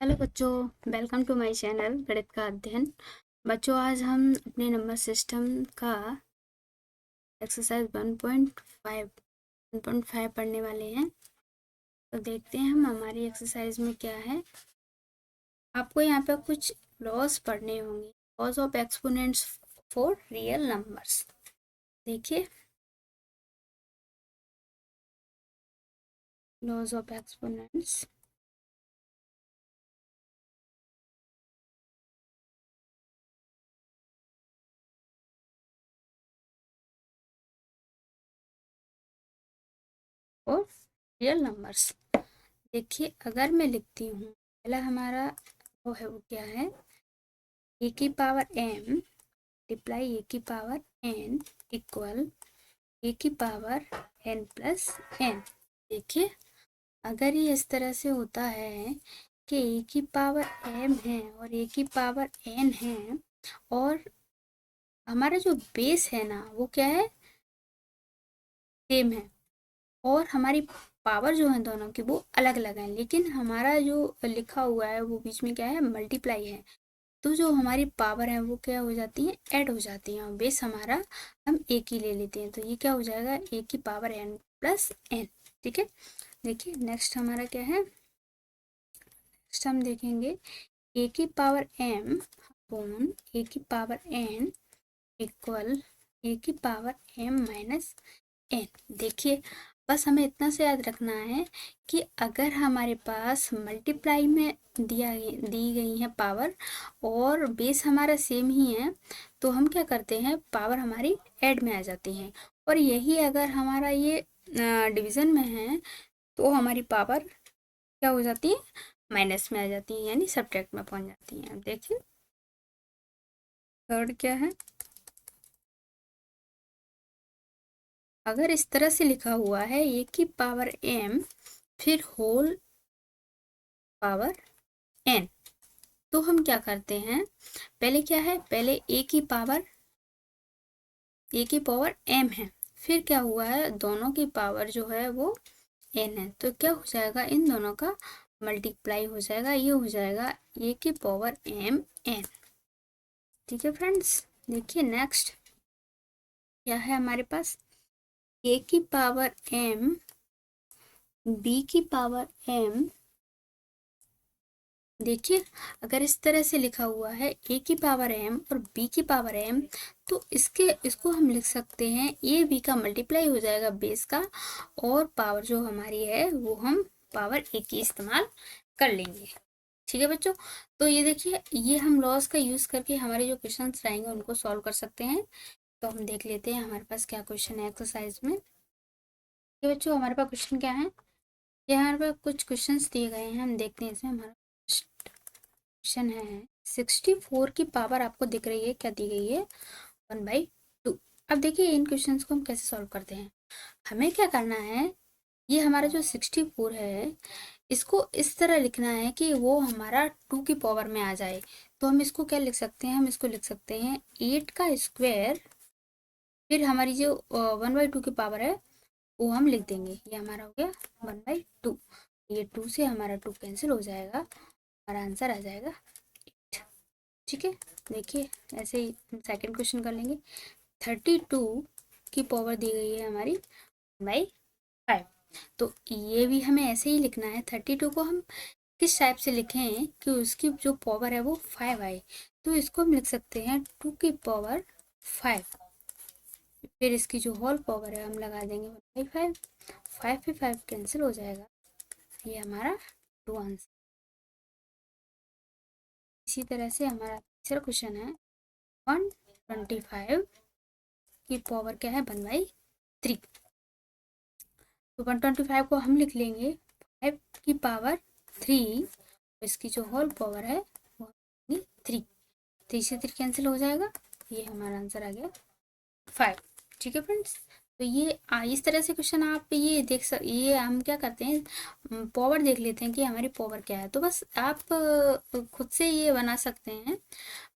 Hello बच्चों, welcome to my channel गणित का अध्ययन। बच्चों, आज हम अपने नंबर सिस्टम का एक्सरसाइज 1.5 पढ़ने वाले हैं। तो देखते हैं हम हमारी एक्सरसाइज में क्या है। आपको यहाँ पे कुछ लॉस पढ़ने होंगे। Laws of exponents for real numbers. देखिए, laws of exponents for real numbers. देखिए, अगर मैं लिखती हूँ, पहला हमारा वो है, वो क्या है, ए की पावर m मल्टीप्लाई ए की पावर n इक्वल ए की पावर n प्लस n। देखिए, अगर ये इस तरह से होता है कि ए की पावर m है और ए की पावर n है, और हमारा जो बेस है ना वो क्या है, सेम है, और हमारी पावर जो है दोनों की वो अलग अलग है, लेकिन हमारा जो लिखा हुआ है वो बीच में क्या है, मल्टीप्लाई है। तो जो हमारी पावर है वो क्या हो जाती है, ऐड हो जाती है, और बेस हमारा हम एक ही ले लेते हैं। तो ये क्या हो जाएगा, ए की पावर n प्लस n। ठीक है, देखिए नेक्स्ट हमारा क्या है। नेक्स्ट हम देखेंगे ए की पावर m अपॉन ए की पावर n इक्वल ए की पावर m माइनस n। देखिए, बस हमें इतना से याद रखना है कि अगर हमारे पास मल्टीप्लाई में दी गई है पावर और बेस हमारा सेम ही है, तो हम क्या करते हैं, पावर हमारी ऐड में आ जाती है। और यही अगर हमारा ये डिवीजन में है तो हमारी पावर क्या हो जाती है, माइनस में आ जाती है, यानी सब्ट्रैक्ट में पहुंच जाती है। अब देखिए थर्ड क्या है। अगर इस तरह से लिखा हुआ है ए की पावर m फिर होल पावर n, तो हम क्या करते हैं, पहले क्या है, पहले ए की पावर m है, फिर क्या हुआ है, दोनों की पावर जो है वो n है, तो क्या हो जाएगा, इन दोनों का मल्टीप्लाई हो जाएगा, ये हो जाएगा ए की पावर m n। ठीक है फ्रेंड्स, देखिए नेक्स्ट क्या है हमारे पास, ए की पावर m बी की पावर m। देखिए, अगर इस तरह से लिखा हुआ है ए की पावर m और b की पावर m, तो इसको हम लिख सकते हैं ए बी का मल्टीप्लाई हो जाएगा बेस का, और पावर जो हमारी है वो हम पावर ए की इस्तेमाल कर लेंगे। ठीक है बच्चों, तो ये देखिए, ये हम लॉस का यूज करके हमारे जो क्वेश्चन रहेंगे उनको सॉल्व कर सकते हैं। तो हम देख लेते हैं हमारे पास क्या क्वेश्चन है एक्सरसाइज में। ये बच्चों, हमारे पास क्वेश्चन क्या है, ये हमारे पास कुछ क्वेश्चंस दिए गए हैं, हम देखते हैं इसमें। हमारा क्वेश्चन है 64 की पावर आपको दिख रही है, क्या दी गई है, 1/2। अब देखिए इन क्वेश्चंस को हम कैसे सॉल्व करते हैं। हमें क्या करना है, ये हमारा जो 64 है इसको इस तरह लिखना है कि वो हमारा 2 की पावर में आ जाए। तो हम इसको क्या लिख सकते हैं, हम इसको लिख सकते हैं 8 का स्क्वायर, फिर हमारी जो 1/2 की पावर है वो हम लिख देंगे। ये हमारा हो गया 1/2। ये 2 से हमारा 2 कैंसिल हो जाएगा, हमारा आंसर आ जाएगा 8। ठीक है, देखिए ऐसे ही हम सेकेंड क्वेश्चन कर लेंगे। 32 की पावर दी गई है हमारी 1/5। तो ये भी हमें ऐसे ही लिखना है। 32 को हम किस टाइप से लिखें कि उसकी जो पावर है वो 5 आए, तो इसको हम लिख सकते हैं 2 की पावर 5, फिर इसकी जो होल पावर है हम लगा देंगे 1/5। 5 पे 5 कैंसिल हो जाएगा, ये हमारा 2 आंसर। इसी तरह से हमारा तीसरा क्वेश्चन है 125 की पावर क्या है, 1/3। तो 125 को हम लिख लेंगे 5 की पावर 3, इसकी जो होल पावर है वो 3। 3 से 3 कैंसिल हो जाएगा, ये हमारा आंसर आ गया 5। ठीक है फ्रेंड्स, तो ये इस तरह से क्वेश्चन आप ये ये हम क्या करते हैं, पावर देख लेते हैं कि हमारी पावर क्या है। तो बस आप खुद से ये बना सकते हैं।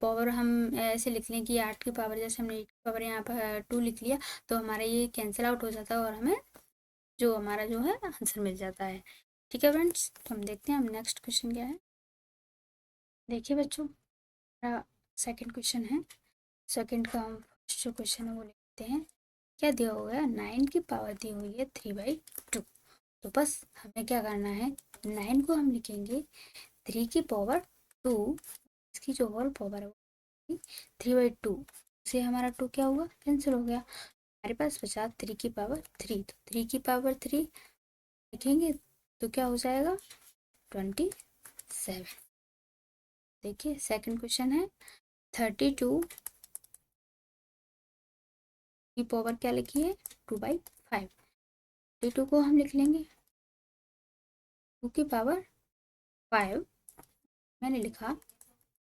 पावर हम ऐसे लिख लें कि 8 की पावर, जैसे हमने 8 की पावर यहाँ पर 2 लिख लिया, तो हमारा ये कैंसिल आउट हो जाता है और हमें जो हमारा जो है आंसर मिल जाता है। ठीक है फ्रेंड्स, तो हम देखते हैं हम नेक्स्ट क्वेश्चन क्या है। देखिए बच्चों, हमारा सेकंड क्वेश्चन है। सेकंड का हम फर्स्ट जो क्वेश्चन है वो लिखते हैं। क्या दिया हुआ है? 9 की पावर दी हुई है 3/2। तो बस हमें क्या करना है, 9 को हम लिखेंगे 3 की पावर 2, इसकी जो होल पावर है वो 3/2 से हमारा 2 क्या हुआ, कैंसिल हो गया। हमारे पास बचा 3 की पावर 3, तो 3 की पावर 3 लिखेंगे तो क्या हो जाएगा, 27। देखिए सेकंड क्वेश्चन है 32 की पावर क्या लिखी है, 2/5। 32 को हम लिख लेंगे 2 की पावर 5, मैंने लिखा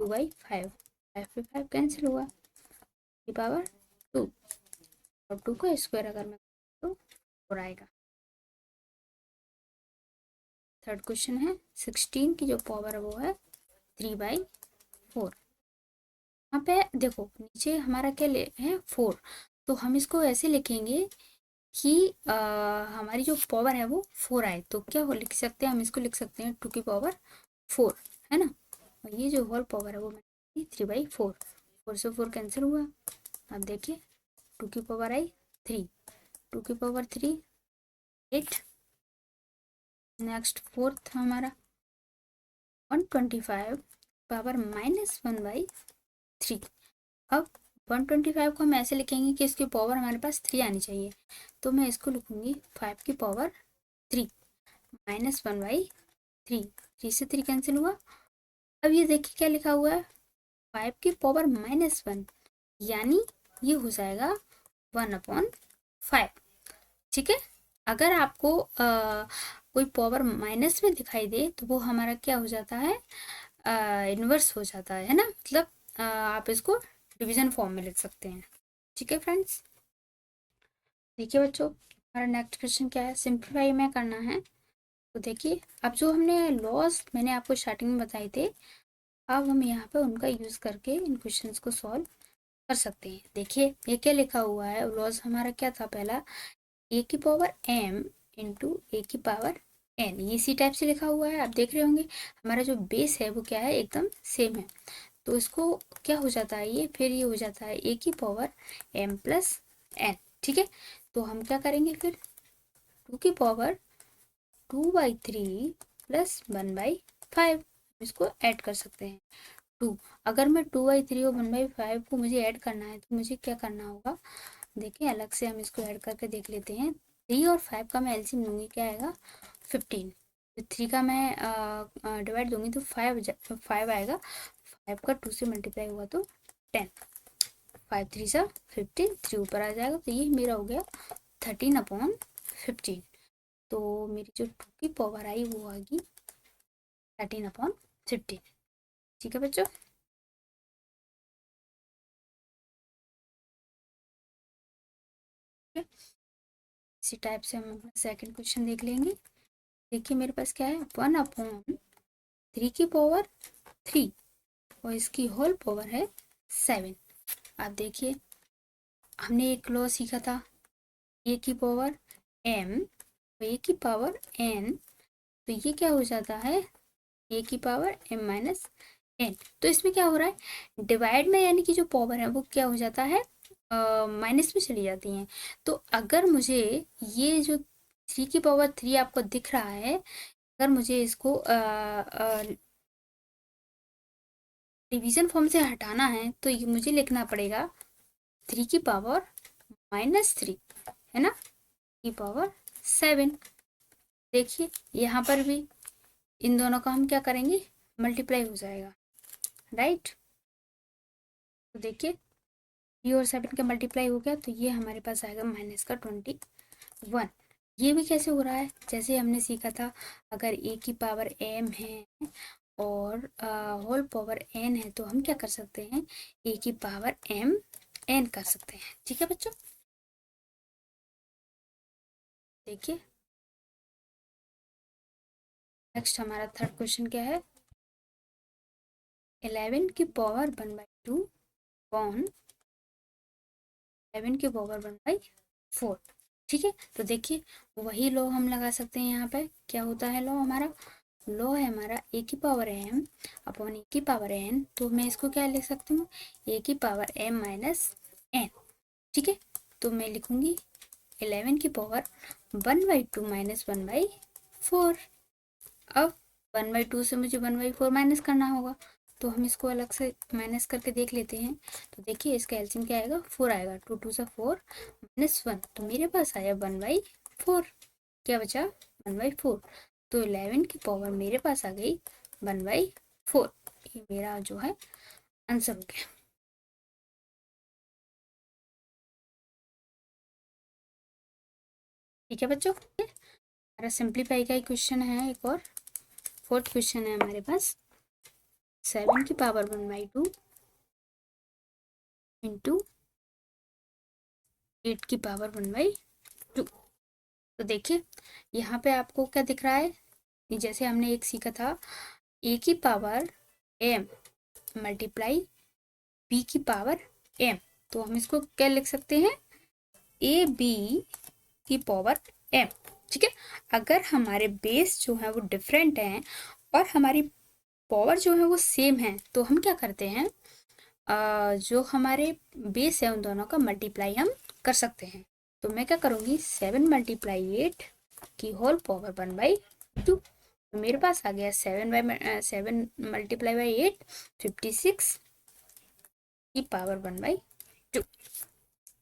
2/5, 5 पे 5 कैंसिल हुआ, की पावर 2, और 2 का स्क्वायर अगर मैं तो 4 आएगा। थर्ड क्वेश्चन है 16 की जो पावर है वो है 3/4। यहाँ पे देखो नीचे हमारा क्या ले है, 4, तो हम इसको ऐसे लिखेंगे कि हमारी जो पावर है वो 4 आए, तो क्या हो लिख सकते हैं, हम इसको लिख सकते हैं 2 की पावर 4, है ना। और ये जो होल पावर है वो मैंने 3/4, 4 से 4 कैंसिल हुआ। अब देखिए 2 की पावर आई 3, 2 की पावर 3 8, नेक्स्ट फोर्थ हमारा 125 पावर -1/3। अब 125 को हम ऐसे लिखेंगे कि इसकी पावर हमारे पास 3 आनी चाहिए, तो मैं इसको लिखूंगी 5 की पावर 3 -1/3, 3 से 3 कैंसिल हुआ। अब ये देखिए क्या लिखा हुआ है, 5 की पावर -1, यानी ये हो जाएगा 1/5। ठीक है, अगर आपको कोई पावर माइनस में दिखाई दे तो वो हमारा क्या हो जाता है, इन्वर्स हो जाता है ना, मतलब आप इसको डिवीजन फॉर्म में लिख सकते हैं। ठीक है फ्रेंड्स, देखिए बच्चों हमारा नेक्स्ट क्वेश्चन क्या है, सिंप्लीफाई में करना है। तो देखिए अब जो हमने लॉस मैंने आपको स्टार्टिंग में बताए थे, अब हम यहाँ पे उनका यूज़ करके इन क्वेश्चंस को सॉल्व कर सकते हैं। देखिए ये क्या लिखा हुआ है, लॉस हमारा क्या था, पहला ए की पावर m इंटू ए की पावर n, ये इसी टाइप से लिखा हुआ है, आप देख रहे होंगे। हमारा जो बेस है वो क्या है, एकदम सेम है, तो इसको क्या हो जाता है, ये फिर ये हो जाता है ए की पावर m प्लस n। ठीक है, तो हम क्या करेंगे फिर 2 की पावर 2/3 प्लस 1/5, इसको ऐड कर सकते हैं 2। अगर मैं 2/3 और 1/5 को मुझे ऐड करना है तो मुझे क्या करना होगा, देखिए अलग से हम इसको ऐड करके देख लेते हैं। 3 और 5 का मैं एलसीएम लूँगी, क्या आएगा 15। 3 का मैं डिवाइड दूंगी तो 5 आएगा, 5 का 2 से मल्टीप्लाई हुआ तो 10, 5 3 सा 15, 3 ऊपर आ जाएगा, तो ये मेरा हो गया 13/15। तो मेरी जो 2 की पावर आई वो आएगी 13/15। ठीक है बच्चों, इसी टाइप से हम अपना सेकंड क्वेश्चन देख लेंगे। देखिए मेरे पास क्या है, 1/3 की पावर 3 और इसकी होल पावर है 7। आप देखिए हमने एक लॉ सीखा था, ए की पावर m और ए की पावर n, तो ये क्या हो जाता है, ए की पावर m-n। तो इसमें क्या हो रहा है, डिवाइड में यानी कि जो पावर है वो क्या हो जाता है, माइनस में चली जाती हैं। तो अगर मुझे ये जो 3 की पावर 3 आपको दिख रहा है, अगर मुझे इसको डिवीजन फॉर्म से हटाना है तो ये मुझे लिखना पड़ेगा 3 की पावर -3, है ना, की पावर 7। देखिए यहाँ पर भी इन दोनों का हम क्या करेंगे, मल्टीप्लाई हो जाएगा, राइट। तो देखिए 3 और 7 का मल्टीप्लाई हो गया, तो ये हमारे पास आएगा -21। ये भी कैसे हो रहा है, जैसे हमने सीखा था, अगर ए की पावर m है और होल पावर n है तो हम क्या कर सकते हैं, ए की पावर m n कर सकते हैं। ठीक है बच्चों, देखिए नेक्स्ट हमारा थर्ड क्वेश्चन क्या है, 11 की पावर 1/2 अपॉन 11 की पावर 1/4। ठीक है, तो देखिए वही लॉ हम लगा सकते हैं, यहाँ पे क्या होता है लॉ हमारा, लॉ है हमारा ए की पावर एम अपॉन ए की पावर एन, तो मैं इसको क्या लिख सकती हूँ, ए की पावर एम माइनस एन। ठीक है, तो मैं लिखूंगी 11 की पावर 1/2 माइनस 1/4। अब 1/2 से मुझे 1/4 माइनस करना होगा, तो हम इसको अलग से माइनस करके देख लेते हैं। तो देखिए इसका एलसीएम क्या आएगा, 4 आएगा। 2 2 से 4 माइनस 1, तो मेरे पास आया 1/4। क्या बचा, 1/4। तो 11 की पावर मेरे पास आ गई 1/4। ये मेरा जो है आंसर हो गया। ठीक है बच्चों, हमारा सिंप्लीफाई का ही क्वेश्चन है एक और, फोर्थ क्वेश्चन है हमारे पास। 7 की पावर 1/2 इंटू 8 की पावर 1/2। तो देखिए यहाँ पे आपको क्या दिख रहा है, जैसे हमने एक सीखा था ए की पावर एम मल्टीप्लाई बी की पावर एम, तो हम इसको क्या लिख सकते हैं, ए बी की पावर एम। ठीक है, अगर हमारे बेस जो है वो डिफरेंट हैं और हमारी पावर जो है वो सेम है, तो हम क्या करते हैं, जो हमारे बेस है उन दोनों का मल्टीप्लाई हम कर सकते हैं। तो मैं क्या करूँगी, 7 मल्टीप्लाई 8 की होल पावर 1/2। तो मेरे पास आ गया 7 मल्टीप्लाई बाई 8 56 की पावर 1/2।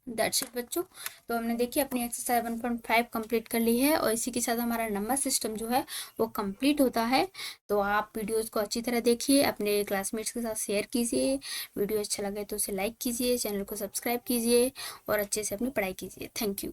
दैट्स इट बच्चों। तो हमने देखिए अपनी एक्सरसाइज 1.5 कंप्लीट कर ली है और इसी के साथ हमारा नंबर सिस्टम जो है वो कंप्लीट होता है। तो आप वीडियोस को अच्छी तरह देखिए, अपने क्लासमेट्स के साथ शेयर कीजिए, वीडियो अच्छा लगे तो उसे लाइक कीजिए, चैनल को सब्सक्राइब कीजिए और अच्छे से अपनी पढ़ाई कीजिए। Thank you.